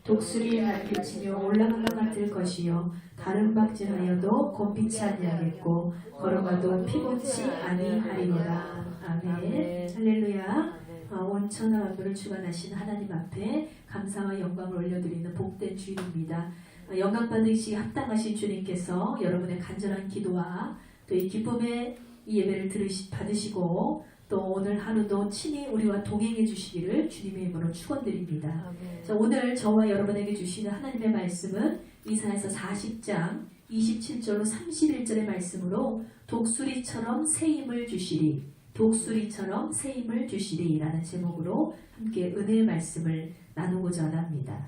독수리의 날개치며 올라간 것 같을 것이요 다른 박질하여도 곤빛이 아니하겠고 걸어가도 피곤치 아니하리로다. 아멘. 할렐루야. 온천하 만물을 주관하신 하나님 앞에 감사와 영광을 올려드리는 복된 주일입니다. 영광 받으시기 합당하신 주님께서 여러분의 간절한 기도와 또 이 기쁨의 이 예배를 받으시고 또 오늘 하루도 친히 우리와 동행해 주시기를 주님의 이름으로 축원드립니다. 자, 오늘 저와 여러분에게 주시는 하나님의 말씀은 이사야서 40장 27절로 31절의 말씀으로 독수리처럼 새 힘을 주시리, 독수리처럼 새 힘을 주시리 라는 제목으로 함께 은혜의 말씀을 나누고자 합니다.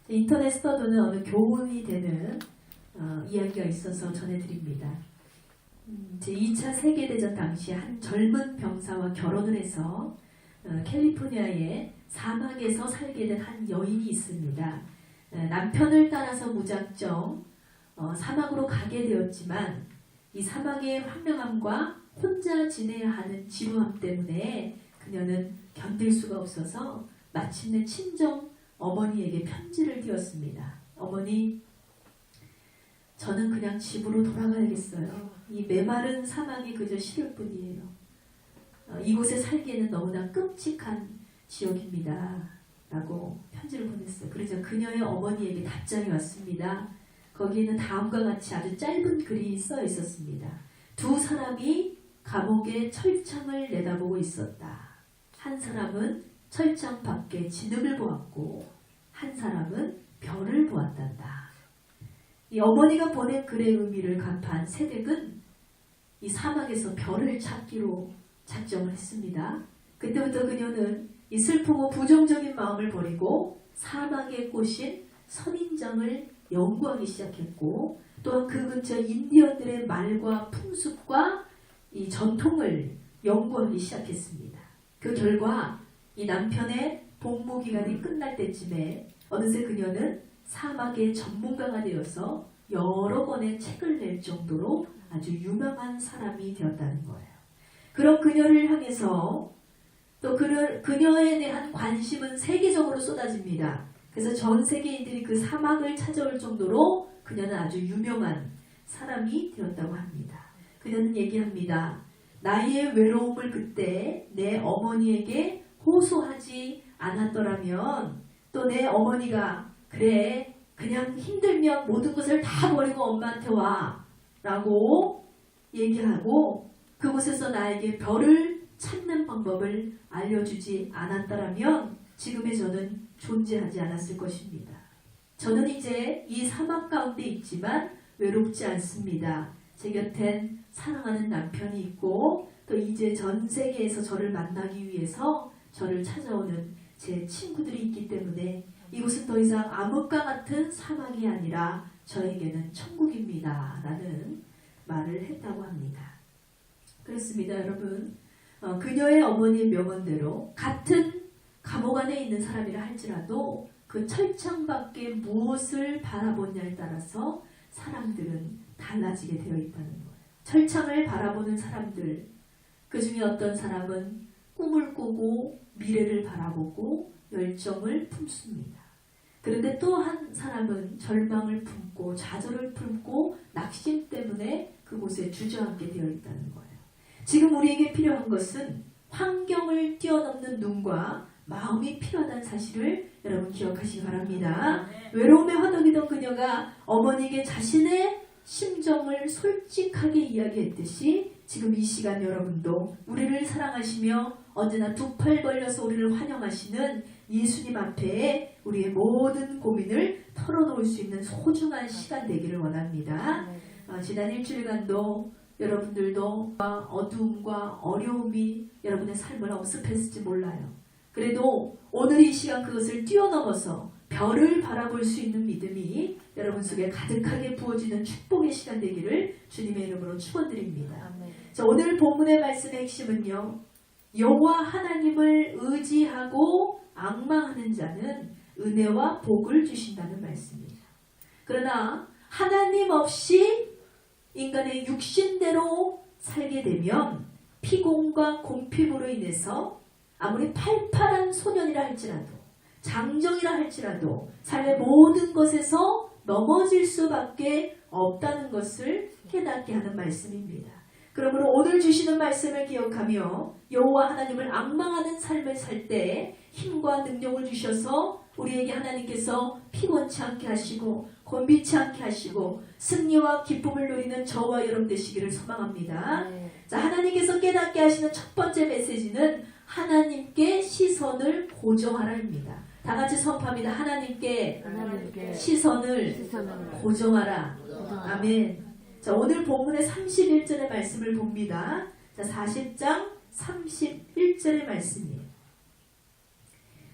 인터넷 스터디는 어느 교훈이 되는 이야기가 있어서 전해드립니다. 제2차 세계대전 당시 한 젊은 병사와 결혼을 해서 캘리포니아의 사막에서 살게 된 한 여인이 있습니다. 남편을 따라서 무작정 사막으로 가게 되었지만 이 사막의 황량함과 혼자 지내야 하는 지루함 때문에 그녀는 견딜 수가 없어서 마침내 친정 어머니에게 편지를 띄웠습니다. 어머니, 저는 그냥 집으로 돌아가야겠어요. 이 메마른 사막이 그저 싫을 뿐이에요. 이곳에 살기에는 너무나 끔찍한 지역입니다. 라고 편지를 보냈어요. 그래서 그녀의 어머니에게 답장이 왔습니다. 거기에는 다음과 같이 아주 짧은 글이 써 있었습니다. 두 사람이 감옥의 철창을 내다보고 있었다. 한 사람은 철창 밖에 진흙을 보았고 한 사람은 별을 보았단다. 이 어머니가 보낸 글의 의미를 간파한 세덱은 이 사막에서 별을 찾기로 작정을 했습니다. 그때부터 그녀는 이 슬프고 부정적인 마음을 버리고 사막에 꽂힌 선인장을 연구하기 시작했고 또한 그 근처 인디언들의 말과 풍습과 이 전통을 연구하기 시작했습니다. 그 결과 이 남편의 복무 기간이 끝날 때쯤에 어느새 그녀는 사막의 전문가가 되어서 여러 권의 책을 낼 정도로 아주 유명한 사람이 되었다는 거예요. 그런 그녀를 향해서 또 그녀에 대한 관심은 세계적으로 쏟아집니다. 그래서 전 세계인들이 그 사막을 찾아올 정도로 그녀는 아주 유명한 사람이 되었다고 합니다. 그녀는 얘기합니다. 나의 외로움을 그때 내 어머니에게 호소하지 않았더라면 또 내 어머니가 그래 그냥 힘들면 모든 것을 다 버리고 엄마한테 와 라고 얘기하고 그곳에서 나에게 별을 찾는 방법을 알려주지 않았더라면 지금의 저는 존재하지 않았을 것입니다. 저는 이제 이 사막 가운데 있지만 외롭지 않습니다. 제 곁엔 사랑하는 남편이 있고 또 이제 전 세계에서 저를 만나기 위해서 저를 찾아오는 제 친구들이 있기 때문에 이곳은 더 이상 암흑과 같은 사막이 아니라 저에게는 천국입니다. 라는 말을 했다고 합니다. 그렇습니다, 여러분. 그녀의 어머니의 명언대로 같은 감옥 안에 있는 사람이라 할지라도 그 철창 밖에 무엇을 바라보냐에 따라서 사람들은 달라지게 되어 있다는 거예요. 철창을 바라보는 사람들, 그 중에 어떤 사람은 꿈을 꾸고 미래를 바라보고 열정을 품습니다. 그런데 또 한 사람은 절망을 품고 좌절을 품고 낙심 때문에 그곳에 주저앉게 되어 있다는 거예요. 지금 우리에게 필요한 것은 환경을 뛰어넘는 눈과 마음이 필요하다는 사실을 여러분 기억하시기 바랍니다. 외로움에 허덕이던 그녀가 어머니에게 자신의 심정을 솔직하게 이야기했듯이 지금 이 시간 여러분도 우리를 사랑하시며 언제나 두 팔 벌려서 우리를 환영하시는 예수님 앞에 우리의 모든 고민을 털어놓을 수 있는 소중한 시간 되기를 원합니다. 지난 일주일간도 여러분들도 어두움과 어려움이 여러분의 삶을 엄습했을지 몰라요. 그래도 오늘 이 시간 그것을 뛰어넘어서 별을 바라볼 수 있는 믿음이 여러분 속에 가득하게 부어지는 축복의 시간 되기를 주님의 이름으로 축원드립니다. 자, 오늘 본문의 말씀의 핵심은요. 여호와 하나님을 의지하고 앙망하는 자는 은혜와 복을 주신다는 말씀입니다. 그러나 하나님 없이 인간의 육신대로 살게 되면 피곤과 공핍으로 인해서 아무리 팔팔한 소년이라 할지라도 장정이라 할지라도 삶의 모든 것에서 넘어질 수밖에 없다는 것을 깨닫게 하는 말씀입니다. 그러므로 오늘 주시는 말씀을 기억하며 여호와 하나님을 앙망하는 삶을 살 때 힘과 능력을 주셔서 우리에게 하나님께서 피곤치 않게 하시고 곤비치 않게 하시고 승리와 기쁨을 누리는 저와 여러분 되시기를 소망합니다. 자, 하나님께서 깨닫게 하시는 첫 번째 메시지는 하나님께 시선을 고정하라입니다. 다 같이 선포합니다. 하나님께 시선을 고정하라. 아멘. 자, 오늘 본문의 31절의 말씀을 봅니다. 자, 40장 31절의 말씀이에요.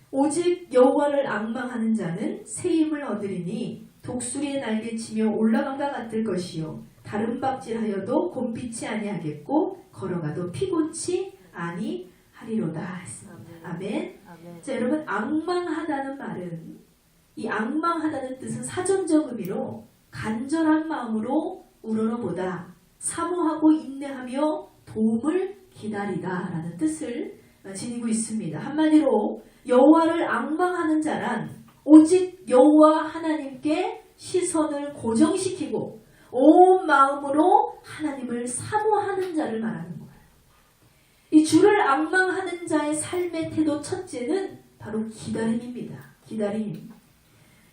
오직 여호와를 앙망하는 자는 새 힘을 얻으리니 독수리의 날개치며 올라감과 같을 것이요 다른 박질하여도 곤피치 아니하겠고 걸어가도 피곤치 아니하리로다 했습니다. 아멘. 자, 여러분, 앙망하다는 말은, 이 앙망하다는 뜻은 사전적 의미로 간절한 마음으로 우러러보다 사모하고 인내하며 도움을 기다리다 라는 뜻을 지니고 있습니다. 한마디로 여호와를 앙망하는 자란 오직 여호와 하나님께 시선을 고정시키고 온 마음으로 하나님을 사모하는 자를 말하는 거예요. 이 주를 앙망하는 자의 삶의 태도 첫째는 바로 기다림입니다. 기다림.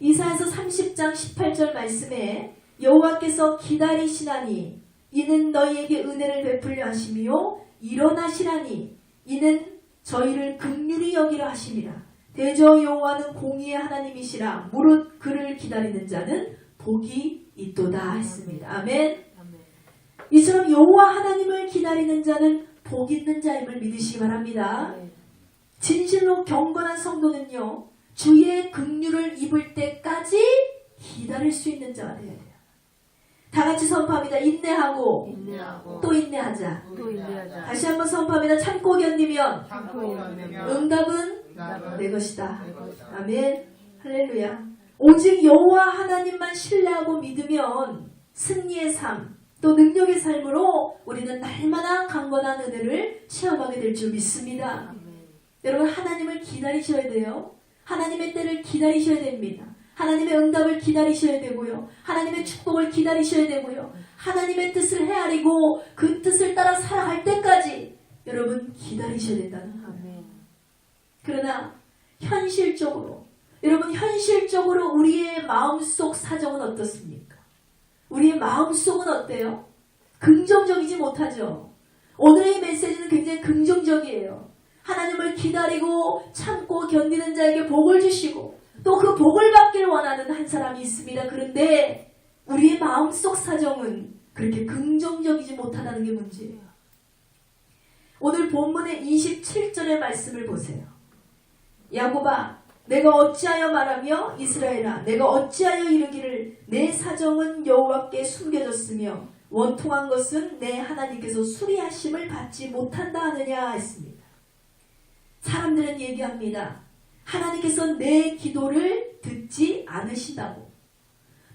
이사야서 30장 18절 말씀에 여호와께서 기다리시나니 이는 너희에게 은혜를 베풀려 하시며 일어나시라니 이는 저희를 긍휼히 여기려 하심이라. 대저 여호와는 공의의 하나님이시라. 무릇 그를 기다리는 자는 복이 있도다 했습니다. 아멘. 이처럼 여호와 하나님을 기다리는 자는 복 있는 자임을 믿으시기 바랍니다. 진실로 경건한 성도는요, 주의 긍휼을 입을 때까지 기다릴 수 있는 자가 되어야 돼요. 다 같이 선포합니다. 인내하고 또 인내하자. 다시 한번 선포합니다. 참고 견디면 응답은 내 것이다. 아멘. 할렐루야. 오직 여호와 하나님만 신뢰하고 믿으면 승리의 삶, 또 능력의 삶으로 우리는 날마다 강건한 은혜를 체험하게 될 줄 믿습니다. 여러분, 하나님을 기다리셔야 돼요. 하나님의 때를 기다리셔야 됩니다. 하나님의 응답을 기다리셔야 되고요. 하나님의 축복을 기다리셔야 되고요. 하나님의 뜻을 헤아리고 그 뜻을 따라 살아갈 때까지 여러분 기다리셔야 된다는 거예요. 그러나 현실적으로, 여러분 현실적으로 우리의 마음속 사정은 어떻습니까? 우리의 마음속은 어때요? 긍정적이지 못하죠. 오늘의 메시지는 굉장히 긍정적이에요. 하나님을 기다리고 참고 견디는 자에게 복을 주시고 또 그 복을 받길 원하는 한 사람이 있습니다. 그런데 우리의 마음속 사정은 그렇게 긍정적이지 못하다는 게 문제예요. 오늘 본문의 27절의 말씀을 보세요. 야곱아, 내가 어찌하여 말하며 이스라엘아, 내가 어찌하여 이르기를 내 사정은 여호와께 숨겨졌으며 원통한 것은 내 하나님께서 수리하심을 받지 못한다 하느냐 했습니다. 사람들은 얘기합니다. 하나님께서 내 기도를 듣지 않으신다고.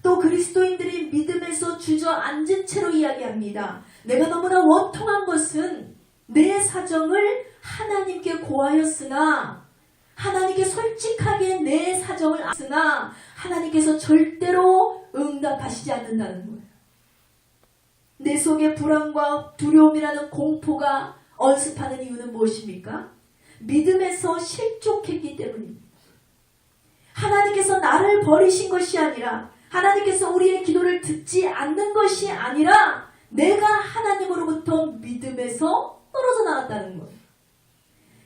또 그리스도인들이 믿음에서 주저앉은 채로 이야기합니다. 내가 너무나 원통한 것은 내 사정을 하나님께 고하였으나 하나님께 솔직하게 내 사정을 아으나 하나님께서 절대로 응답하시지 않는다는 거예요. 내 속에 불안과 두려움이라는 공포가 언습하는 이유는 무엇입니까? 믿음에서 실족했기 때문입니다. 하나님께서 나를 버리신 것이 아니라, 하나님께서 우리의 기도를 듣지 않는 것이 아니라 내가 하나님으로부터 믿음에서 떨어져 나갔다는 거예요.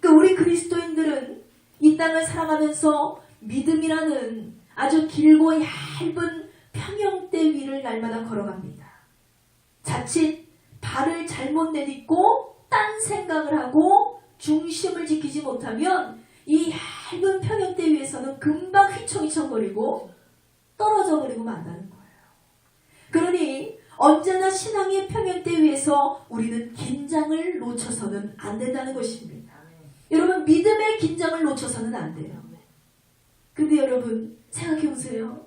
그러니까 우리 그리스도인들은 이 땅을 살아가면서 믿음이라는 아주 길고 얇은 평형대 위를 날마다 걸어갑니다. 자칫 발을 잘못 내딛고 딴 생각을 하고 중심을 지키지 못하면 이 얇은 평형대 위에서는 금방 휘청휘청거리고 떨어져 버리고 만다는 거예요. 그러니 언제나 신앙의 평형대 위에서 우리는 긴장을 놓쳐서는 안 된다는 것입니다. 여러분, 믿음의 긴장을 놓쳐서는 안 돼요. 근데 여러분 생각해 보세요.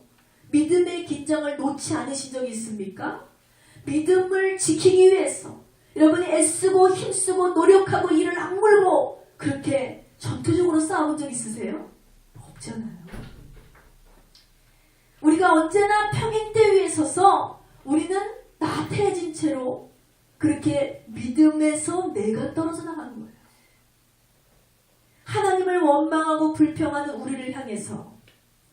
믿음의 긴장을 놓지 않으신 적이 있습니까? 믿음을 지키기 위해서 여러분이 애쓰고 힘쓰고 노력하고 이를 악물고 그렇게 전투적으로 싸워본 적 있으세요? 없잖아요. 우리가 언제나 평행대 위에 서서 우리는 나태해진 채로 그렇게 믿음에서 내가 떨어져 나가는 거예요. 하나님을 원망하고 불평하는 우리를 향해서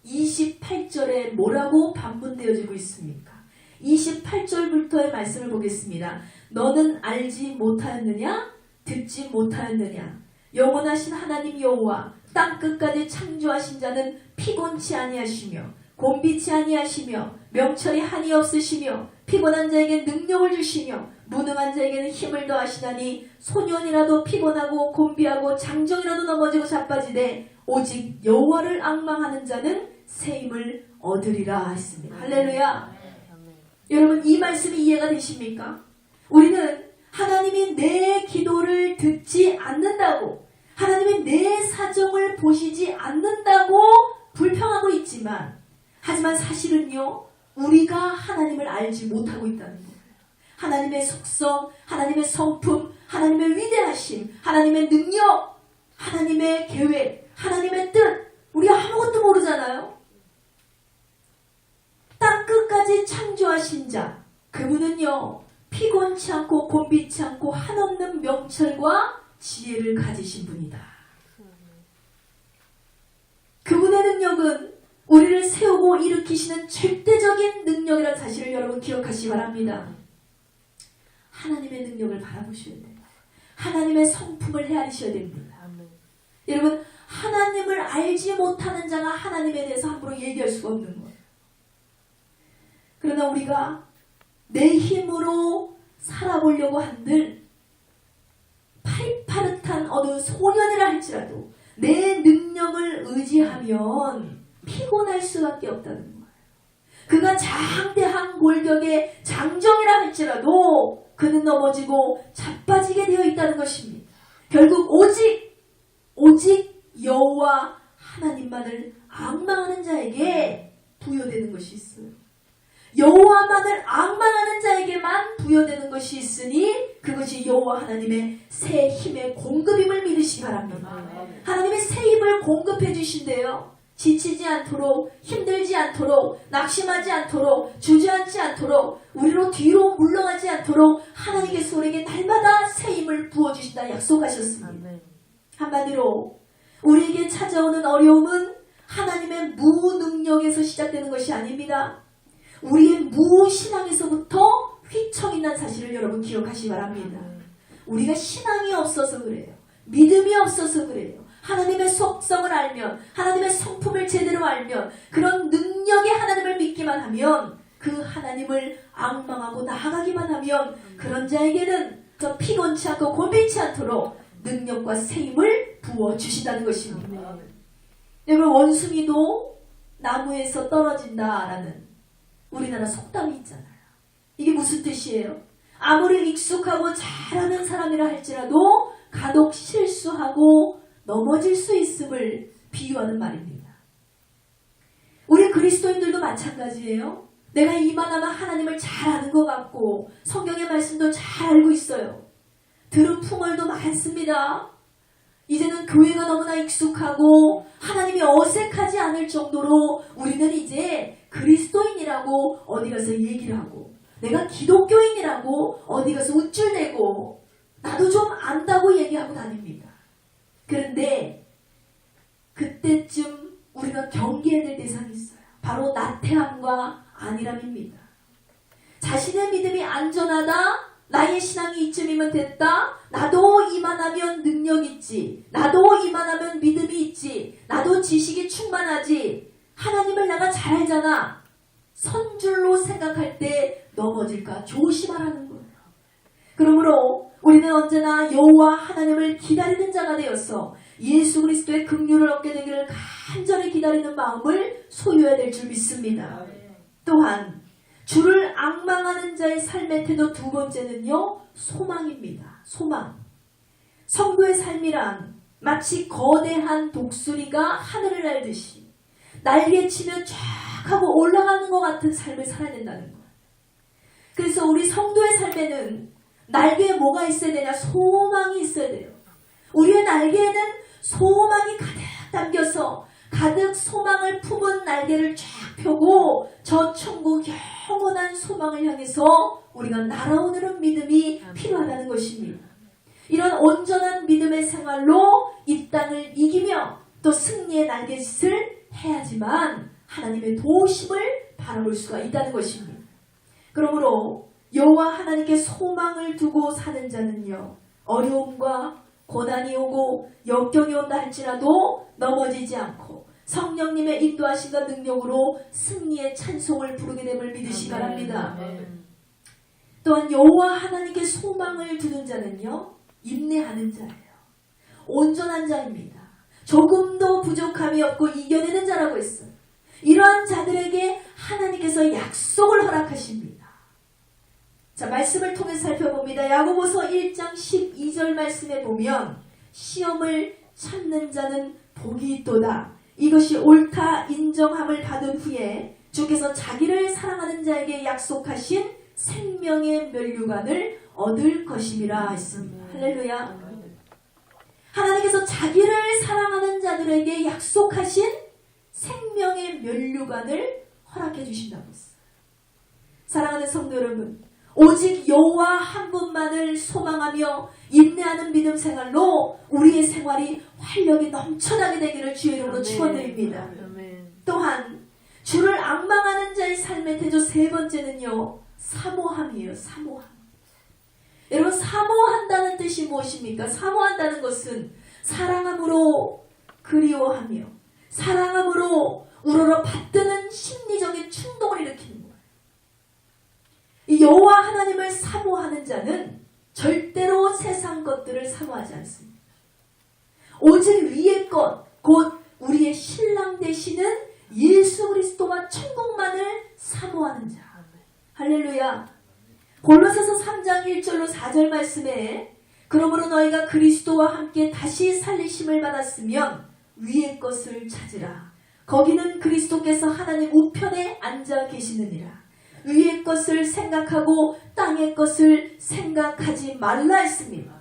28절에 뭐라고 반문되어지고 있습니까? 28절부터의 말씀을 보겠습니다. 너는 알지 못하였느냐? 듣지 못하였느냐? 영원하신 하나님 여호와 땅끝까지 창조하신 자는 피곤치 아니하시며 곤비치 아니하시며 명철이 한이 없으시며 피곤한 자에게 능력을 주시며 무능한 자에게는 힘을 더하시다니 소년이라도 피곤하고 곤비하고 장정이라도 넘어지고 자빠지되 오직 여호와를 앙망하는 자는 새 힘을 얻으리라 했습니다. 할렐루야. 여러분 이 말씀이 이해가 되십니까? 우리는 하나님이 내 기도를 듣지 않는다고 하나님이 내 사정을 보시지 않는다고 불평하고 있지만 하지만 사실은요 우리가 하나님을 알지 못하고 있다는 거예요. 하나님의 속성, 하나님의 성품, 하나님의 위대하심, 하나님의 능력, 하나님의 계획, 하나님의 뜻 우리 아무것도 모르잖아요. 땅끝까지 창조하신 자 그분은요 피곤치 않고 곤비치 않고 한없는 명철과 지혜를 가지신 분이다. 그분의 능력은 우리를 세우고 일으키시는 절대적인 능력이라는 사실을 여러분 기억하시기 바랍니다. 하나님의 능력을 바라보셔야 돼요. 하나님의 성품을 헤아리셔야 됩니다. 여러분 하나님을 알지 못하는 자가 하나님에 대해서 함부로 얘기할 수가 없는 거예요. 그러나 우리가 내 힘으로 살아보려고 한들 파릇파릇한 어느 소년이라 할지라도 내 능력을 의지하면 피곤할 수밖에 없다는 거예요. 그가 장대한 골격의 장정이라 할지라도 그는 넘어지고 자빠지게 되어 있다는 것입니다. 결국 오직 여호와 하나님만을 앙망하는 자에게 부여되는 것이 있어요. 여호와만을 앙망하는 자에게만 부여되는 것이 있으니 그것이 여호와 하나님의 새 힘의 공급임을 믿으시기 바랍니다. 하나님의 새 힘을 공급해 주신대요. 지치지 않도록 힘들지 않도록 낙심하지 않도록 주저앉지 않도록 우리로 뒤로 물러가지 않도록 하나님께서 우리에게 날마다 새 힘을 부어주신다 약속하셨습니다. 한마디로 우리에게 찾아오는 어려움은 하나님의 무능력에서 시작되는 것이 아닙니다. 우리의 무신앙에서부터 휘청이 난 사실을 여러분 기억하시기 바랍니다. 우리가 신앙이 없어서 그래요. 믿음이 없어서 그래요. 하나님의 속성을 알면 하나님의 성품을 제대로 알면 그런 능력의 하나님을 믿기만 하면 그 하나님을 앙망하고 나아가기만 하면 그런 자에게는 더 피곤치 않고 곤비치 않도록 능력과 새 힘을 부어주신다는 것입니다. 여러분 원숭이도 나무에서 떨어진다라는 우리나라 속담이 있잖아요. 이게 무슨 뜻이에요? 아무리 익숙하고 잘하는 사람이라 할지라도 간혹 실수하고 넘어질 수 있음을 비유하는 말입니다. 우리 그리스도인들도 마찬가지예요. 내가 이만하면 하나님을 잘 아는 것 같고 성경의 말씀도 잘 알고 있어요. 들은 풍월도 많습니다. 이제는 교회가 너무나 익숙하고 하나님이 어색하지 않을 정도로 우리는 이제 그리스도인이라고 어디 가서 얘기를 하고 내가 기독교인이라고 어디 가서 우쭐대고 나도 좀 안다고 얘기하고 다닙니다. 그런데 그때쯤 우리가 경계해야 될 대상이 있어요. 바로 나태함과 안일함입니다. 자신의 믿음이 안전하다. 나의 신앙이 이쯤이면 됐다. 나도 이만하면 능력 있지. 나도 이만하면 믿음이 있지. 나도 지식이 충만하지. 하나님을 내가 잘 알잖아. 선줄로 생각할 때 넘어질까 조심하라는 거예요. 그러므로 우리는 언제나 여호와 하나님을 기다리는 자가 되어서 예수 그리스도의 긍휼을 얻게 되기를 간절히 기다리는 마음을 소유해야 될 줄 믿습니다. 또한 주를 앙망하는 자의 삶의 태도 두 번째는요. 소망입니다. 소망. 성도의 삶이란 마치 거대한 독수리가 하늘을 날듯이 날개치면 쫙 하고 올라가는 것 같은 삶을 살아야 된다는 거예요. 그래서 우리 성도의 삶에는 날개에 뭐가 있어야 되냐? 소망이 있어야 돼요. 우리의 날개에는 소망이 가득 담겨서 가득 소망을 품은 날개를 쫙 펴고 저 천국 영원한 소망을 향해서 우리가 날아오는 믿음이 필요하다는 것입니다. 이런 온전한 믿음의 생활로 이 땅을 이기며 또 승리의 날갯짓을 해야지만 하나님의 도우심을 바라볼 수가 있다는 것입니다. 그러므로 여호와 하나님께 소망을 두고 사는 자는요, 어려움과 고난이 오고 역경이 온다 할지라도 넘어지지 않고 성령님의 인도하심과 능력으로 승리의 찬송을 부르게 됨을 믿으시기 바랍니다. 또한 여호와 하나님께 소망을 두는 자는요, 인내하는 자예요. 온전한 자입니다. 조금도 부족함이 없고 이겨내는 자라고 했어요. 이러한 자들에게 하나님께서 약속을 허락하십니다. 자, 말씀을 통해 살펴봅니다. 야고보서 1장 12절 말씀에 보면 시험을 참는 자는 복이 있도다. 이것이 옳다 인정함을 받은 후에 주께서 자기를 사랑하는 자에게 약속하신 생명의 면류관을 얻을 것임이라 했습니다. 할렐루야. 하나님께서 자기를 사랑하는 자들에게 약속하신 생명의 면류관을 허락해 주신다고 했어요. 사랑하는 성도 여러분, 오직 여호와 한 분만을 소망하며 인내하는 믿음 생활로 우리의 생활이 활력이 넘쳐나게 되기를 주의 이름으로 축원드립니다. 또한 주를 앙망하는 자의 삶의 태조 세 번째는요, 사모함이에요. 사모함. 여러분, 사모한다는 뜻이 무엇입니까? 사모한다는 것은 사랑함으로 그리워하며 사랑함으로 우러러 받드는 심리적인 충동을 일으키는 거예요. 이 여호와 하나님을 사모하는 자는 절대로 세상 것들을 사모하지 않습니다. 오직 위의 것, 곧 우리의 신랑 되시는 예수 그리스도와 천국만을 사모하는 자. 할렐루야. 골로새서 3장 1절로 4절 말씀에 그러므로 너희가 그리스도와 함께 다시 살리심을 받았으면 위의 것을 찾으라. 거기는 그리스도께서 하나님 우편에 앉아 계시느니라. 위의 것을 생각하고 땅의 것을 생각하지 말라 했습니다.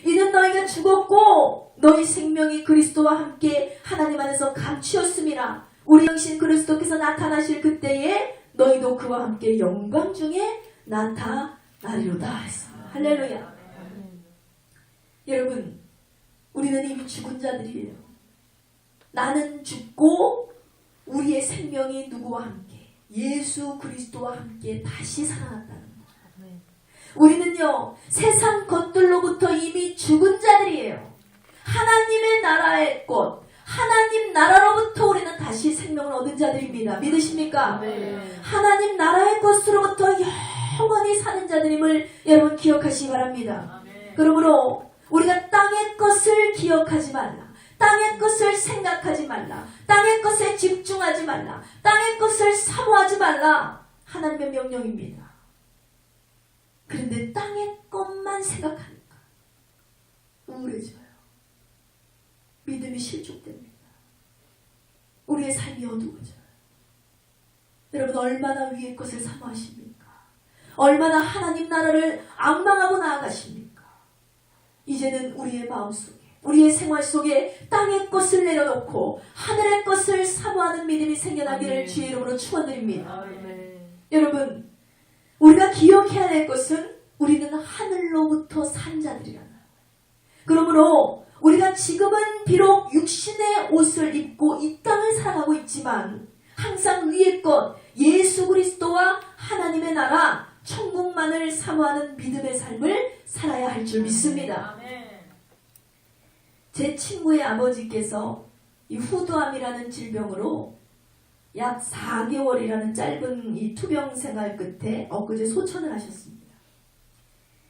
이는 너희가 죽었고 너희 생명이 그리스도와 함께 하나님 안에서 감추었음이라. 우리 영신 그리스도께서 나타나실 그때에 너희도 그와 함께 영광 중에 나타나리로다 했습니다. 할렐루야. 여러분, 우리는 이미 죽은 자들이에요. 나는 죽고 우리의 생명이 누구와 함께? 예수 그리스도와 함께 다시 살아났다는 거예요. 우리는요, 세상 것들로부터 이미 죽은 자들이에요. 하나님의 나라의 꽃, 하나님 나라로부터 우리는 다시 생명을 얻은 자들입니다. 믿으십니까? 네. 하나님 나라의 것으로부터 영원히 사는 자들임을 여러분 기억하시기 바랍니다. 네. 그러므로 우리가 땅의 것을 기억하지 말라. 땅의 것을 생각하지 말라. 땅의 것에 집중하지 말라. 땅의 것을 사모하지 말라. 하나님의 명령입니다. 그런데 땅의 것만 생각하니까 우울해져요. 믿음이 실족됩니다. 우리의 삶이 어두워져요. 여러분, 얼마나 위의 것을 사모하십니까? 얼마나 하나님 나라를 앙망하고 나아가십니까? 이제는 우리의 마음속에, 우리의 생활 속에 땅의 것을 내려놓고 하늘의 것을 사모하는 믿음이 생겨나기를 주의 이름으로 축원드립니다. 여러분, 우리가 기억해야 될 것은 우리는 하늘로부터 산 자들이라는 거예요. 그러므로 우리가 지금은 비록 육신의 옷을 입고 이 땅을 살아가고 있지만 항상 위의 것, 예수 그리스도와 하나님의 나라, 천국만을 사모하는 믿음의 삶을 살아야 할 줄 믿습니다. 제 친구의 아버지께서 이 후두암이라는 질병으로 약 4개월이라는 짧은 이 투병 생활 끝에 엊그제 소천을 하셨습니다.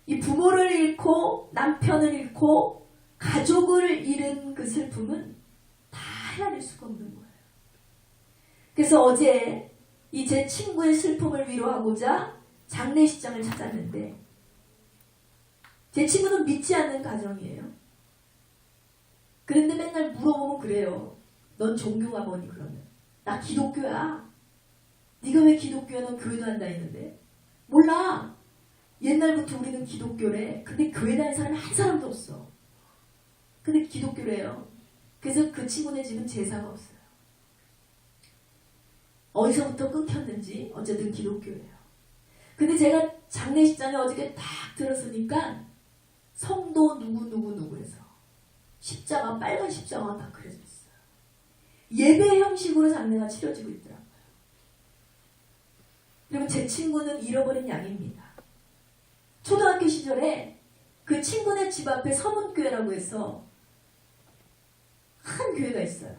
이 부모를 잃고 남편을 잃고 가족을 잃은 그 슬픔은 다 헤아릴 수가 없는 거예요. 그래서 어제 이 제 친구의 슬픔을 위로하고자 장례식장을 찾았는데 제 친구는 믿지 않는 가정이에요. 그런데 맨날 물어보면 그래요. 넌 종교가 뭐니? 그러면 나 기독교야. 네가 왜 기독교야? 넌 교회도 한다 했는데 몰라. 옛날부터 우리는 기독교래. 근데 교회 다니는 사람이 한 사람도 없어. 근데 기독교래요. 그래서 그 친구네 집은 제사가 없어요. 어디서부터 끊겼는지 어쨌든 기독교예요. 근데 제가 장례식장에 어저께 딱 들었으니까 성도 누구 해서 십자가, 빨간 십자가가 딱 그려져 있어요. 예배 형식으로 장례가 치러지고 있더라고요. 그리고 제 친구는 잃어버린 양입니다. 초등학교 시절에 그 친구네 집 앞에 서문교회라고 해서 큰 교회가 있어요.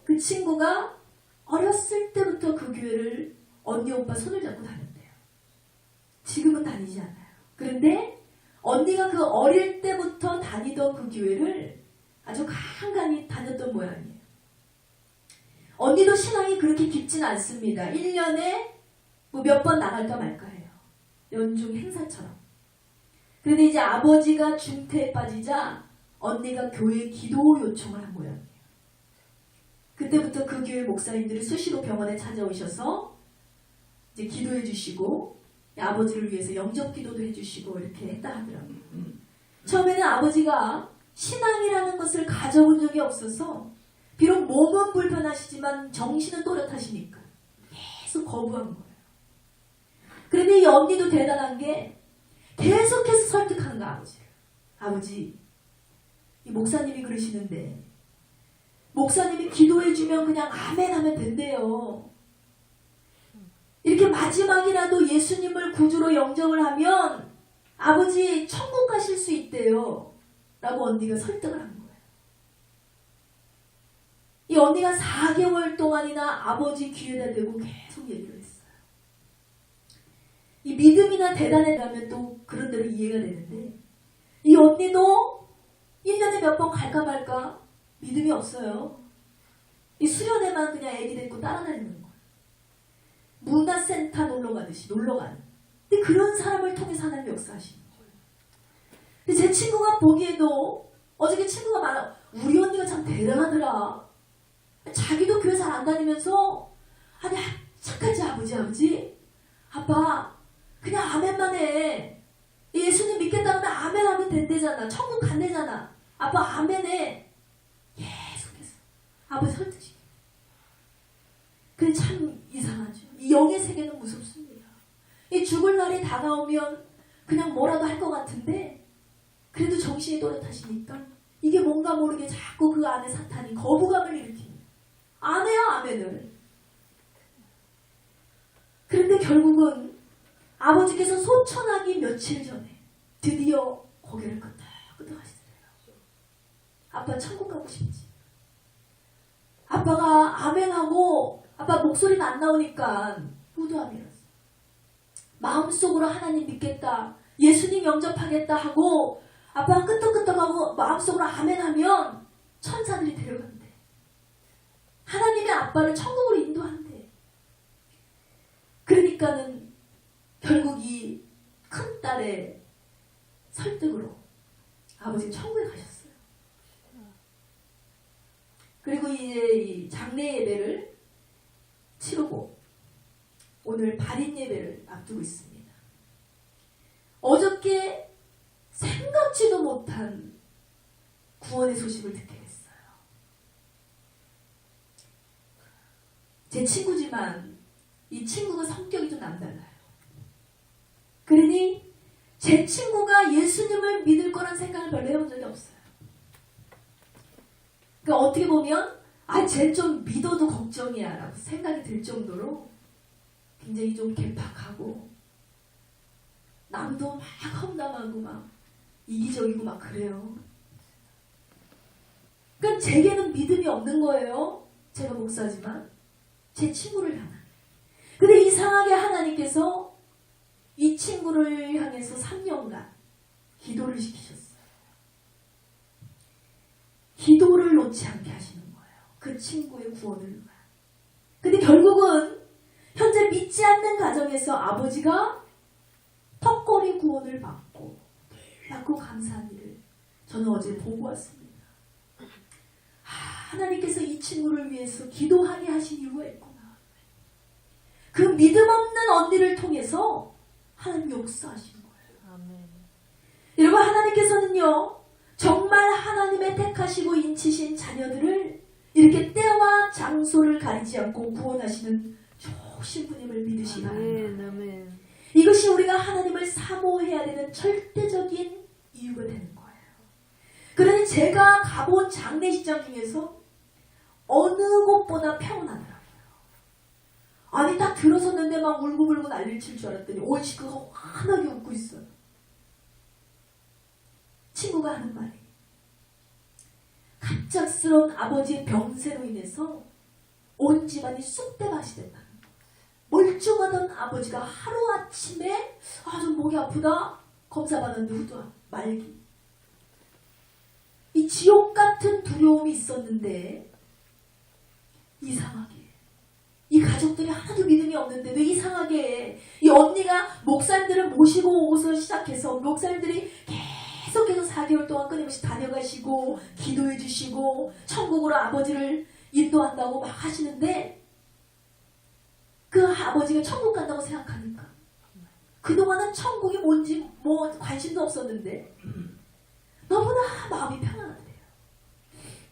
그 친구가 어렸을 때부터 그 교회를 언니 오빠 손을 잡고 다녔대요. 지금은 다니지 않아요. 그런데 언니가 그 어릴 때부터 다니던 그 교회를 아주 간간히 다녔던 모양이에요. 언니도 신앙이 그렇게 깊진 않습니다. 1년에 뭐 몇 번 나갈까 말까 해요. 연중 행사처럼. 그런데 이제 아버지가 중태에 빠지자 언니가 교회 기도 요청을 한 모양이에요. 그때부터 그 교회 목사님들이 수시로 병원에 찾아오셔서 이제 기도해 주시고 아버지를 위해서 영접 기도도 해주시고 이렇게 했다 하더라고요. 처음에는 아버지가 신앙이라는 것을 가져본 적이 없어서 비록 몸은 불편하시지만 정신은 또렷하시니까 계속 거부한 거예요. 그런데 이 언니도 대단한 게 계속해서 설득하는 거 아버지를. 아버지, 이 목사님이 그러시는데 목사님이 기도해주면 그냥 아멘 하면 된대요. 이렇게 마지막이라도 예수님을 구주로 영접을 하면 아버지 천국 가실 수 있대요. 라고 언니가 설득을 한 거예요. 이 언니가 4개월 동안이나 아버지 귀에다 대고 계속 얘기를 했어요. 이 믿음이나 대단해가면 또 그런 대로 이해가 되는데 이 언니도 1년에 몇 번 갈까 말까 믿음이 없어요. 이 수련회만 그냥 애기 데리고 따라다니는 거예요. 문화센터 놀러가듯이 놀러가는. 근데 그런 사람을 통해서 하나님 역사하시는 거예요. 근데 제 친구가 보기에도 어저께 친구가 말하 우리 언니가 참 대단하더라. 자기도 교회 잘 안 다니면서 아니 착하지 아버지 아빠 그냥 아멘만 해. 예수님 믿겠다 하면 아멘 하면 된대잖아. 천국 간대잖아. 아빠 아멘 해. 계속해서 아버지 설득시켜. 그게 참 이상하죠. 이 영의 세계는 무섭습니다. 이 죽을 날이 다가오면 그냥 뭐라도 할 것 같은데 그래도 정신이 또렷하시니까 이게 뭔가 모르게 자꾸 그 안에 사탄이 거부감을 일으킵니다. 안 해요 아멘을. 그런데 결국은 아버지께서 소천하기 며칠 전에 드디어 고개를 끄덕끄덕 하시더래요. 아빠 천국 가고 싶지. 아빠가 아멘하고 아빠 목소리가 안 나오니까 후두아멘이었어. 마음속으로 하나님 믿겠다. 예수님 영접하겠다 하고 아빠가 끄떡끄떡하고 마음속으로 아멘하면 천사들이 데려간대. 하나님의 아빠를 천국으로 인도한대. 그러니까는 결국 이 큰딸의 설득으로 아버지는 천국에 가셨어요. 그리고 이제 이 장례 예배를 치르고 오늘 발인 예배를 앞두고 있습니다. 어저께 생각지도 못한 구원의 소식을 듣게 됐어요. 제 친구지만 이 친구가 성격이 좀 남달라요. 그러니 제 친구가 예수님을 믿을 거란 생각을 별로 해본 적이 없어요. 그러니까 어떻게 보면 쟤 좀 믿어도 걱정이야 라고 생각이 들 정도로 굉장히 좀 개팍하고 남도 막 험담하고 막 이기적이고 막 그래요. 그러니까 제게는 믿음이 없는 거예요. 제가 목사지만 제 친구를 향한. 근데 이상하게 하나님께서 이 친구를 향해서 3년간 기도를 시키셨어요. 기도를 놓지 않게 하시는 거예요. 그 친구의 구원을 위하여. 근데 결국은 현재 믿지 않는 가정에서 아버지가 턱걸이 구원을 받고 놀랍고 감사한 일을 저는 어제 보고 왔습니다. 하나님께서 이 친구를 위해서 기도하게 하신 이유가 있구나. 그 믿음 없는 언니를 통해서 하나님 역사하신 거예요. 아멘. 여러분 하나님께서는요 정말 하나님의 택하시고 인치신 자녀들을 이렇게 때와 장소를 가리지 않고 구원하시는 좋으신 분임을 믿으시기 바랍니다. 아멘. 이것이 우리가 하나님을 사모해야 되는 절대적인 이유가 되는 거예요. 그러니 제가 가본 장례식장 중에서 어느 곳보다 평온하더라고요. 아니 딱 들어섰는데 막 울고불고 난리를 칠 줄 알았더니 온 식구가 환하게 웃고 있어요. 친구가 하는 말이 갑작스러운 아버지의 병세로 인해서 온 집안이 쑥대밭이 됐다는 거예요. 멀쩡하던 아버지가 하루아침에 좀 목이 아프다 검사받았는데 후두 말기. 이 지옥 같은 두려움이 있었는데 이상하게 이 가족들이 하나도 믿음이 없는데도 이상하게 이 언니가 목사님들을 모시고 오고서 시작해서 목사님들이 계속해서 4개월 동안 끊임없이 다녀가시고 기도해 주시고 천국으로 아버지를 인도한다고 막 하시는데 그 아버지가 천국 간다고 생각하니까 그동안은 천국이 뭔지 뭐 관심도 없었는데 너무나 마음이 편안하대요.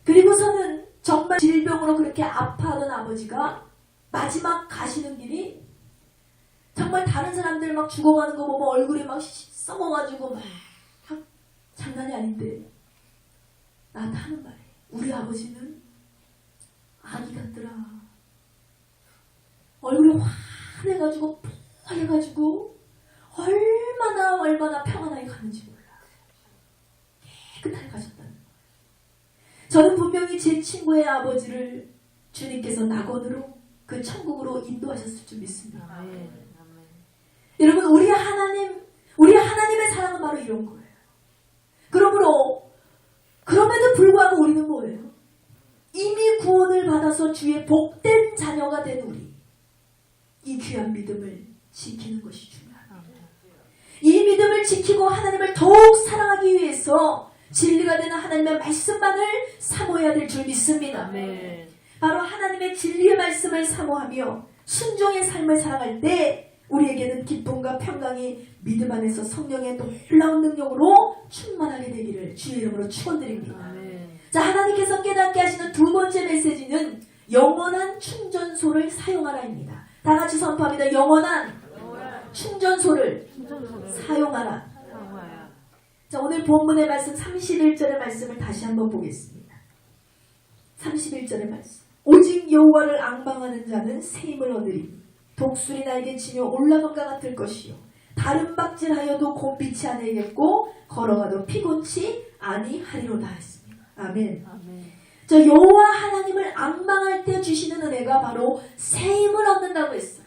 그리고서는 정말 질병으로 그렇게 아파하던 아버지가 마지막 가시는 길이 정말 다른 사람들 막 죽어가는 거 보면 얼굴이 막 썩어가지고 막 장난이 아닌데 나한테 하는 말이 우리 아버지는 아기 같더라. 얼굴이 환해가지고 뽀해가지고 얼마나 평안하게 가는지 몰라. 깨끗하게 가셨다는 거예요. 저는 분명히 제 친구의 아버지를 주님께서 낙원으로 그 천국으로 인도하셨을 줄 믿습니다. 아멘. 여러분 우리 하나님의 사랑은 바로 이런 거예요. 그럼에도 불구하고 우리는 뭐예요? 이미 구원을 받아서 주의 복된 자녀가 된 우리 이 귀한 믿음을 지키는 것이 중요합니다. 이 믿음을 지키고 하나님을 더욱 사랑하기 위해서 진리가 되는 하나님의 말씀만을 사모해야 될 줄 믿습니다. 아멘. 바로 하나님의 진리의 말씀을 사모하며 순종의 삶을 살아갈 때 우리에게는 기쁨과 평강이 믿음 안에서 성령의 놀라운 능력으로 충만하게 되기를 주의 이름으로 축원드립니다. 아멘. 자, 하나님께서 깨닫게 하시는 두 번째 메시지는 영원한 충전소를 사용하라입니다. 다 같이 선포합니다. 영원한 충전소를 사용하라. 자, 오늘 본문의 말씀 31절의 말씀을 다시 한번 보겠습니다. 31절의 말씀. 오직 여호와를 앙망하는 자는 새 힘을 얻으리니 독수리 날개 치며 올라감과 같을 것이요 다른 박질하여도 곰빛이 아니겠고 걸어가도 피곤치 아니하리로다 했습니다. 아멘. 아멘. 자, 여호와 하나님을 앙망할 때 주시는 은혜가 바로 새 힘을 얻는다고 했어요.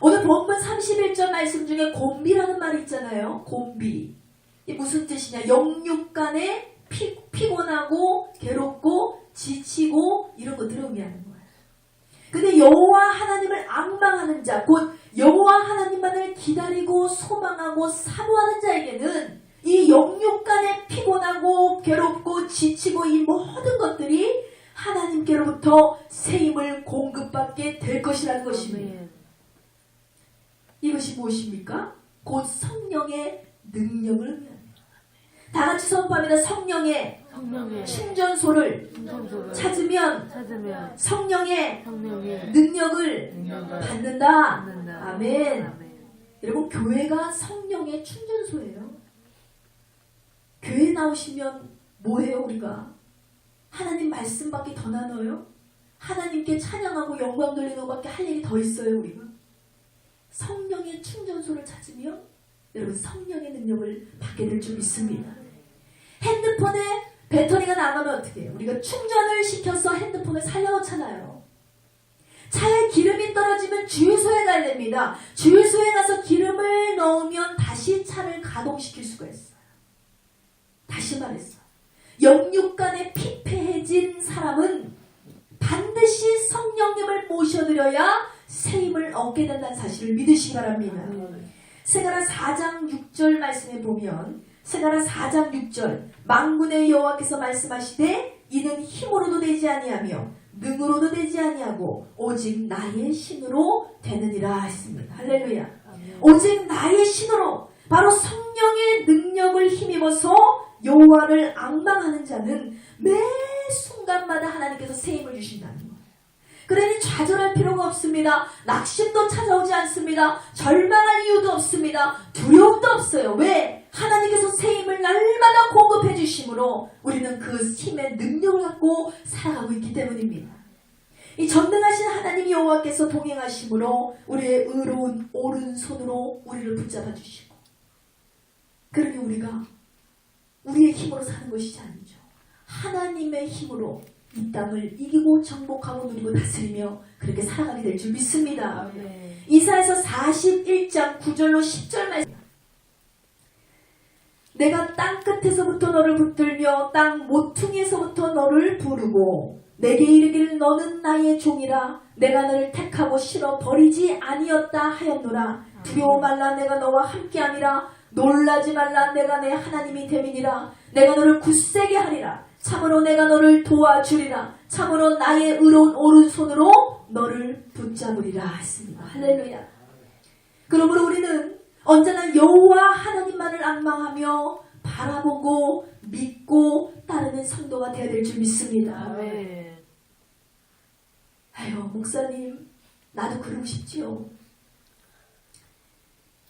오늘 본문 31절 말씀 중에 곰비라는 말이 있잖아요. 곰비. 이게 무슨 뜻이냐? 영육간에 피곤하고 괴롭고 지치고 이런 것들을 의미하는 거예요. 근데 여호와 하나님을 앙망하는 자, 곧 여호와 하나님만을 기다리고 소망하고 사모하는 자에게는 이 영육간에 피곤하고 괴롭고 지치고 이 모든 것들이 하나님께로부터 새 힘을 공급받게 될 것이라는 것입니다. 이것이 무엇입니까? 곧 성령의 능력을 의미합니다. 다 같이 선포합니다. 성령의 충전소를 찾으면 성령의 능력을 받는다. 아멘. 여러분, 교회가 성령의 충전소예요. 교회 나오시면 뭐해요? 우리가 하나님 말씀밖에 더 나눠요? 하나님께 찬양하고 영광 돌리는 것밖에 할 일이 더 있어요? 우리가 성령의 충전소를 찾으면 여러분 성령의 능력을 받게 될 줄 믿습니다. 핸드폰에 배터리가 나가면 어떻게 해요? 우리가 충전을 시켜서 핸드폰을 살려놓잖아요. 차에 기름이 떨어지면 주유소에 가야 됩니다. 주유소에 가서 기름을 넣으면 다시 차를 가동시킬 수가 있어요. 다시 말했어. 영육간에 피폐해진 사람은 반드시 성령님을 모셔드려야 새 힘을 얻게 된다는 사실을 믿으시기 바랍니다. 스가랴 4장 6절 말씀에 보면 스가랴 4장 6절 만군의 여호와께서 말씀하시되 이는 힘으로도 되지 아니하며 능으로도 되지 아니하고 오직 나의 신으로 되느니라 했습니다. 할렐루야. 오직 나의 신으로 바로 성령의 능력을 힘입어서 여호와를 앙망하는 자는 매 순간마다 하나님께서 새 힘을 주신다는 거예요. 그러니 좌절할 필요가 없습니다. 낙심도 찾아오지 않습니다. 절망할 이유도 없습니다. 두려움도 없어요. 왜? 하나님께서 새 힘을 날마다 공급해 주심으로 우리는 그 힘의 능력을 갖고 살아가고 있기 때문입니다. 이 전능하신 하나님 여호와께서 동행하심으로 우리의 의로운 오른손으로 우리를 붙잡아 주시고, 그러니 우리가 우리의 힘으로 사는 것이지 아니죠. 하나님의 힘으로 이 땅을 이기고 정복하고 누리고 다스리며 그렇게 살아가게 될 줄 믿습니다. 이사야서 41장 9절로 10절 말씀. 내가 땅 끝에서부터 너를 붙들며 땅 모퉁이에서부터 너를 부르고 내게 이르기를 너는 나의 종이라 내가 너를 택하고 실어 버리지 아니었다 하였노라. 두려워 말라 내가 너와 함께함이라. 놀라지 말라 내가 내 하나님이 됨이니라. 내가 너를 굳세게 하리라. 참으로 내가 너를 도와주리라. 참으로 나의 의로운 오른손으로 너를 붙잡으리라 했습니다. 할렐루야. 그러므로 우리는 언제나 여호와 하나님만을 앙망하며 바라보고 믿고 따르는 성도가 되어야 될 줄 믿습니다. 아유, 목사님, 나도 그러고 싶지요.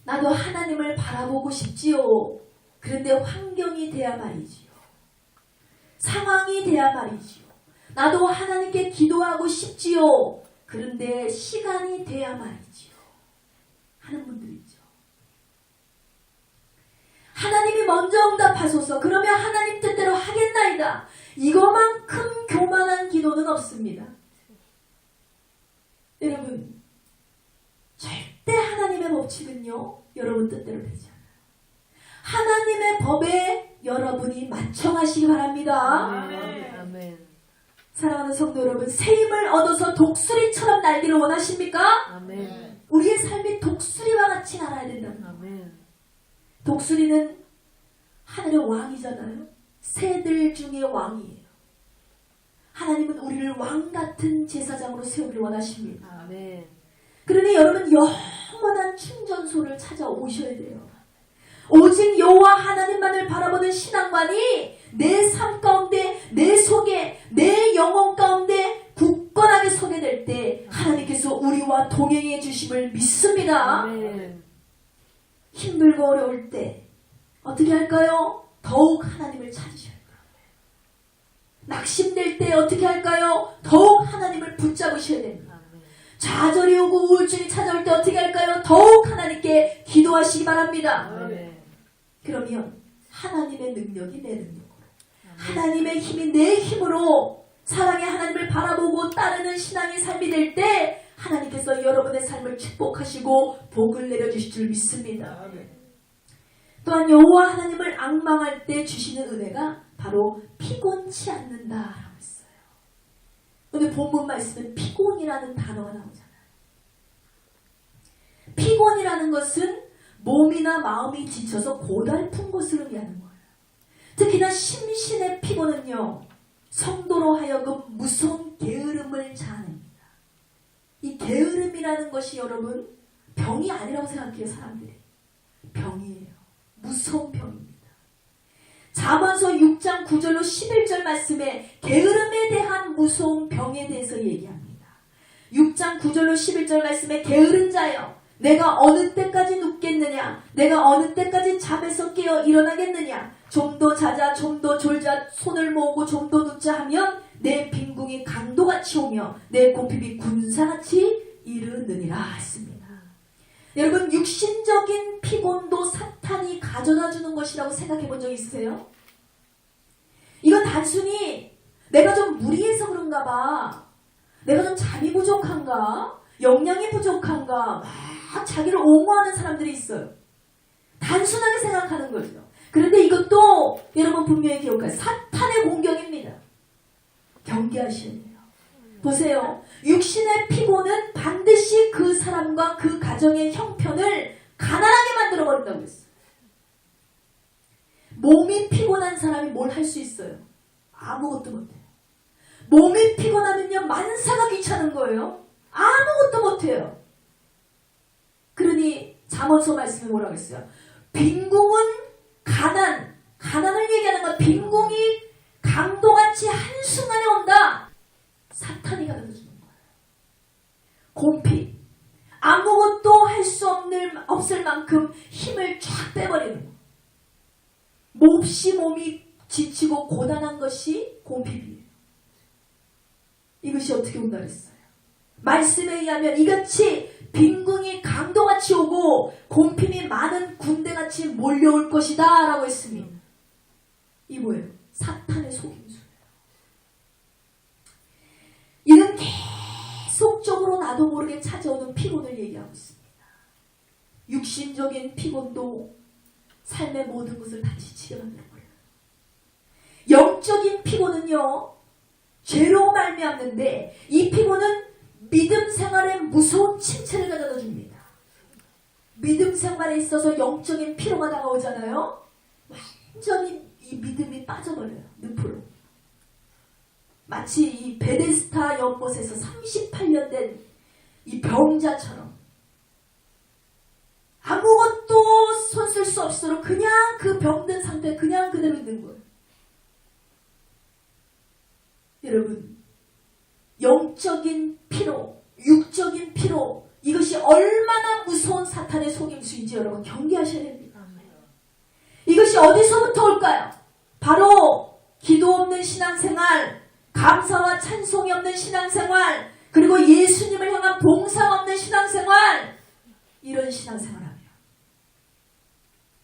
나도 하나님을 바라보고 싶지요. 그런데 환경이 돼야 말이지요. 상황이 돼야 말이지요. 나도 하나님께 기도하고 싶지요. 그런데 시간이 돼야 말이지요. 하는 분들 있죠. 하나님이 먼저 응답하소서. 그러면 하나님 뜻대로 하겠나이다. 이거만큼 교만한 기도는 없습니다. 여러분, 절대 하나님의 법칙은요, 여러분 뜻대로 되지 않아요. 하나님의 법에 여러분이 맞춰가시기 바랍니다. 아멘. 사랑하는 성도 여러분, 새 힘을 얻어서 독수리처럼 날기를 원하십니까? 아멘. 우리의 삶이 독수리와 같이 날아야 된답니다. 아멘. 독수리는 하늘의 왕이잖아요. 새들 중에 왕이에요. 하나님은 우리를 왕 같은 제사장으로 세우기를 원하십니다. 아멘. 그러니 여러분 영원한 충전소를 찾아오셔야 돼요. 오직 여호와 하나님만을 바라보는 신앙관이 내 삶 가운데, 내 속에, 내 영혼 가운데 굳건하게 서게 될 때 하나님께서 우리와 동행해 주심을 믿습니다. 아멘. 힘들고 어려울 때 어떻게 할까요? 더욱 하나님을 찾으셔야 돼요. 낙심될 때 어떻게 할까요? 더욱 하나님을 붙잡으셔야 됩니다. 아멘. 좌절이 오고 우울증이 찾아올 때 어떻게 할까요? 더욱 하나님께 기도하시기 바랍니다. 아멘. 그러면 하나님의 능력이 내 능력으로, 하나님의 힘이 내 힘으로 사랑의 하나님을 바라보고 따르는 신앙의 삶이 될 때 하나님께서 여러분의 삶을 축복하시고 복을 내려주실 줄 믿습니다. 또한 여호와 하나님을 앙망할 때 주시는 은혜가 바로 피곤치 않는다라고 했어요. 오늘 본문 말씀은 피곤이라는 단어가 나오잖아요. 피곤이라는 것은 몸이나 마음이 지쳐서 고달픈 것을 의미하는 거예요. 특히나 심신의 피곤은요, 성도로 하여금 무서운 게으름을 자아냅니다. 이 게으름이라는 것이 여러분 병이 아니라고 생각해요. 사람들이 병이에요. 무서운 병입니다. 잠언서 6장 9절로 11절 말씀에 게으름에 대한 무서운 병에 대해서 얘기합니다. 6장 9절로 11절 말씀에 게으른 자여 내가 어느 때까지 눕겠느냐? 내가 어느 때까지 잠에서 깨어 일어나겠느냐? 좀 더 자자, 좀 더 졸자, 손을 모으고 좀 더 눕자 하면 내 빈궁이 강도같이 오며 내 고핍이 군사같이 이르느니라 했습니다. 여러분, 육신적인 피곤도 사탄이 가져다 주는 것이라고 생각해 본 적 있으세요? 이건 단순히 내가 좀 무리해서 그런가 봐. 내가 좀 잠이 부족한가? 영양이 부족한가? 막 자기를 옹호하는 사람들이 있어요. 단순하게 생각하는 거죠. 그런데 이것도 여러분 분명히 기억하세요. 사탄의 공격입니다. 경계하셔야 돼요. 보세요. 육신의 피곤은 반드시 그 사람과 그 가정의 형편을 가난하게 만들어버린다고 했어요. 몸이 피곤한 사람이 뭘 할 수 있어요? 아무것도 못해요. 몸이 피곤하면요, 만사가 귀찮은 거예요. 아무것도 못해요. 그러니 잠언서 말씀에 뭐라고 했어요? 빈궁은 가난을 얘기하는 건 빈궁이 강도같이 한순간에 온다. 사탄이 가져다 주는 거예요. 곰피. 아무것도 할 수 없을 만큼 힘을 쫙 빼버리는 거. 몹시 몸이 지치고 고단한 것이 곰핍이에요. 이것이 어떻게 온다 그랬어요? 말씀에 의하면 이같이 빈궁이 강도같이 오고 곰핍이 많은 군대같이 몰려올 것이다 라고 했습니다. 이 뭐예요? 사탄의 속임수예요. 이는 계속적으로 나도 모르게 찾아오는 피곤을 얘기하고 있습니다. 육신적인 피곤도 삶의 모든 것을 다 지치게 만들어버려요. 영적인 피곤은요, 죄로 말미암는데 이 피곤은 믿음 생활에 무서운 침체를 가져다 줍니다. 믿음 생활에 있어서 영적인 피로가 다가오잖아요. 완전히 이 믿음이 빠져버려요. 늪으로. 마치 이 베데스다 연못에서 38년 된 이 병자처럼 아무것도 손쓸 수 없도록 그냥 그 병든 상태에 그냥 그대로 있는 거예요. 여러분, 영적인 피로, 육적인 피로, 이것이 얼마나 무서운 사탄의 속임수인지 여러분 경계하셔야 됩니다. 이것이 어디서부터 올까요? 바로 기도 없는 신앙생활, 감사와 찬송이 없는 신앙생활, 그리고 예수님을 향한 봉사가 없는 신앙생활, 이런 신앙생활하면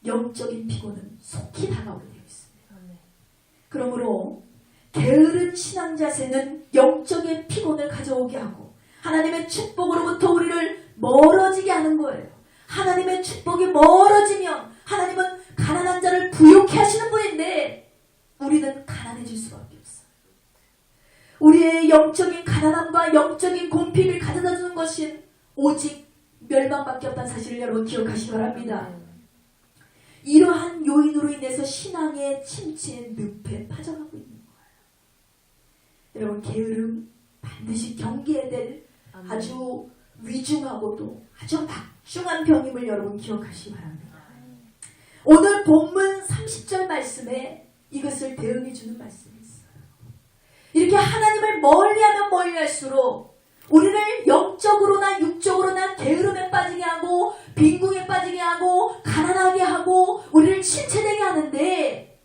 영적인 피곤은 속히 다가오게 되어 있습니다. 그러므로 게으른 신앙 자세는 영적인 피곤을 가져오게 하고 하나님의 축복으로부터 우리를 멀어지게 하는 거예요. 하나님의 축복이 멀어지면 하나님은 가난한 자를 부욕해 하시는 분인데 우리는 가난해질 수밖에 없어요. 우리의 영적인 가난함과 영적인 곰핍을 가져다 주는 것은 오직 멸망밖에 없다는 사실을 여러분 기억하시기 바랍니다. 이러한 요인으로 인해서 신앙의 침체의 늪에 빠져가고 있는 거예요. 여러분, 게으름 반드시 경계해야 될 아주 위중하고도 아주 막중한 병임을 여러분 기억하시기 바랍니다. 오늘 본문 30절 말씀에 이것을 대응해 주는 말씀이 있어요. 이렇게 하나님을 멀리하면 멀리할수록 우리를 영적으로나 육적으로나 게으름에 빠지게 하고 빈궁에 빠지게 하고 가난하게 하고 우리를 침체되게 하는데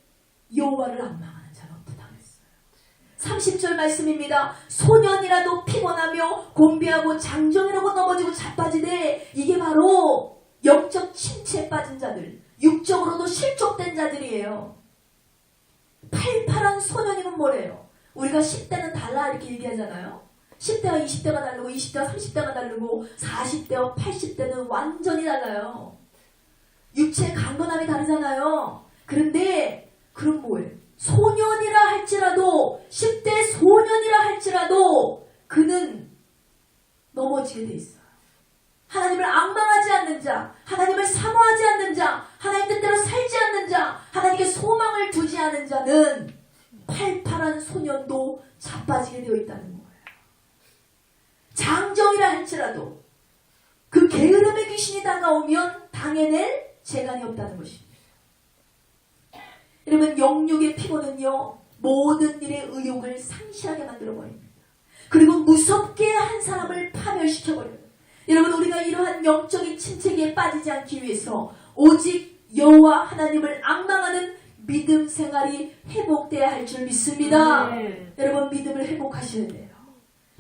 여호와를 앙망하는 자는 어떻다 그랬어요? 30절 말씀입니다. 소년이라도 피곤하며 곤비하고 장정이라고 넘어지고 자빠지되 이게 바로 영적 침체에 빠진 자들, 육적으로도 실족된 자들이에요. 팔팔한 소년이면 뭐래요? 우리가 10대는 달라 이렇게 얘기하잖아요. 10대와 20대가 다르고 20대와 30대가 다르고 40대와 80대는 완전히 달라요. 육체의 강건함이 다르잖아요. 그런데 그럼 뭐예요? 소년이라 할지라도 10대 소년이라 할지라도 그는 넘어지게 돼 있어요. 하나님을 앙망하지 않는 자, 하나님을 사모하지 않는 자, 하나님 뜻대로 살지 않는 자, 하나님께 소망을 두지 않은 자는 팔팔한 소년도 자빠지게 되어 있다는 거예요. 장정이라 할지라도 그 게으름의 귀신이 다가오면 당해낼 재간이 없다는 것입니다. 여러분, 영육의 피곤은요, 모든 일의 의욕을 상실하게 만들어버립니다. 그리고 무섭게 한 사람을 파멸시켜버려요. 여러분, 우리가 이러한 영적인 침체기에 빠지지 않기 위해서 오직 여호와 하나님을 앙망하는 믿음 생활이 회복돼야 할 줄 믿습니다. 여러분, 믿음을 회복하셔야 돼요.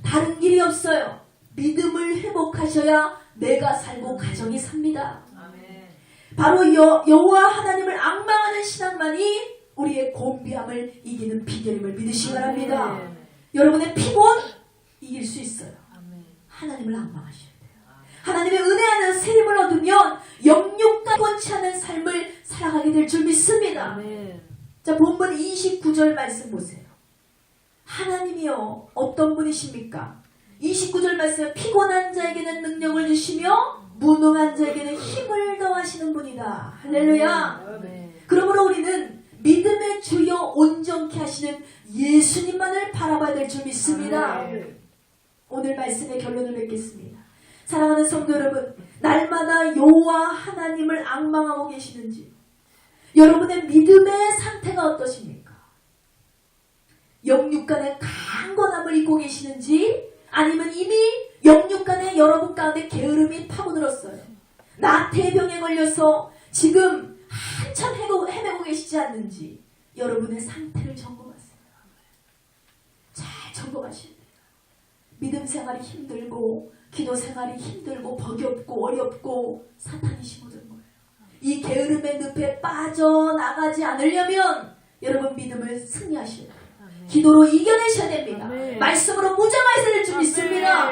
다른 길이 없어요. 믿음을 회복하셔야 내가 살고 가정이 삽니다. 바로 여호와 하나님을 앙망하는 신앙만이 우리의 곤비함을 이기는 비결임을 믿으시기 바랍니다. 여러분의 피곤 이길 수 있어요. 하나님을 앙망하셔야 돼요. 하나님의 은혜 안에서 세림을 얻으면 영육과 원치 않은 삶을 살아가게 될 줄 믿습니다. 자, 본문 29절 말씀 보세요. 하나님이요, 어떤 분이십니까? 29절 말씀, 피곤한 자에게는 능력을 주시며 무능한 자에게는 힘을 더하시는 분이다. 할렐루야. 그러므로 우리는 믿음의 주여 온전케 하시는 예수님만을 바라봐야 될 줄 믿습니다. 오늘 말씀의 결론을 맺겠습니다. 사랑하는 성도 여러분, 날마다 여호와 하나님을 앙망하고 계시는지, 여러분의 믿음의 상태가 어떠십니까? 영육간의 강건함을 입고 계시는지 아니면 이미 영육간에 여러분 가운데 게으름이 파고들었어요. 나태병에 걸려서 지금 한참 헤매고 계시지 않는지 여러분의 상태를 점검하세요. 잘 점검하셔야 돼요. 믿음 생활이 힘들고 기도 생활이 힘들고 버겁고 어렵고 사탄이 심어둔 거예요. 이 게으름의 늪에 빠져나가지 않으려면 여러분 믿음을 승리하셔야 돼요. 기도로 이겨내셔야 됩니다. 말씀으로 무장하셔야 될 줄 믿습니다.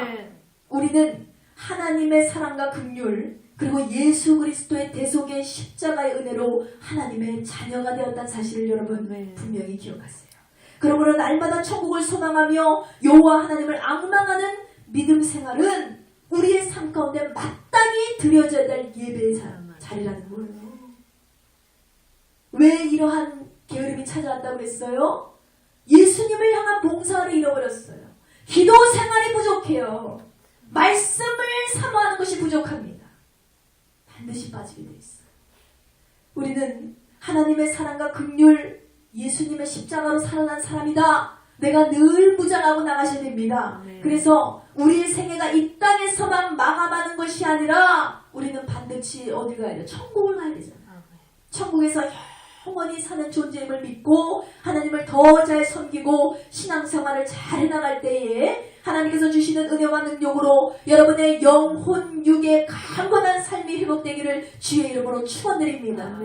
우리는 하나님의 사랑과 긍휼 그리고 예수 그리스도의 대속의 십자가의 은혜로 하나님의 자녀가 되었다는 사실을 여러분 분명히 기억하세요. 그러므로 날마다 천국을 소망하며 여호와 하나님을 앙망하는 믿음 생활은 우리의 삶 가운데 마땅히 드려져야 될 예배의 자리라는 거예요. 왜 이러한 게으름이 찾아왔다고 했어요? 예수님을 향한 봉사를 잃어버렸어요. 기도 생활이 부족해요. 말씀을 사모하는 것이 부족합니다. 반드시 빠지게 돼 있어요. 우리는 하나님의 사랑과 긍휼, 예수님의 십자가로 살아난 사람이다. 내가 늘 무장하고 나가셔야 됩니다. 그래서 우리의 생애가 이 땅에서만 마감하는 것이 아니라 우리는 반드시 어디 가야 돼요? 천국을 가야 되잖아요. 천국에서 영원히 사는 존재임을 믿고 하나님을 더 잘 섬기고 신앙생활을 잘 해나갈 때에 하나님께서 주시는 은혜와 능력으로 여러분의 영혼, 육의 강건한 삶이 회복되기를 주의 이름으로 축원드립니다.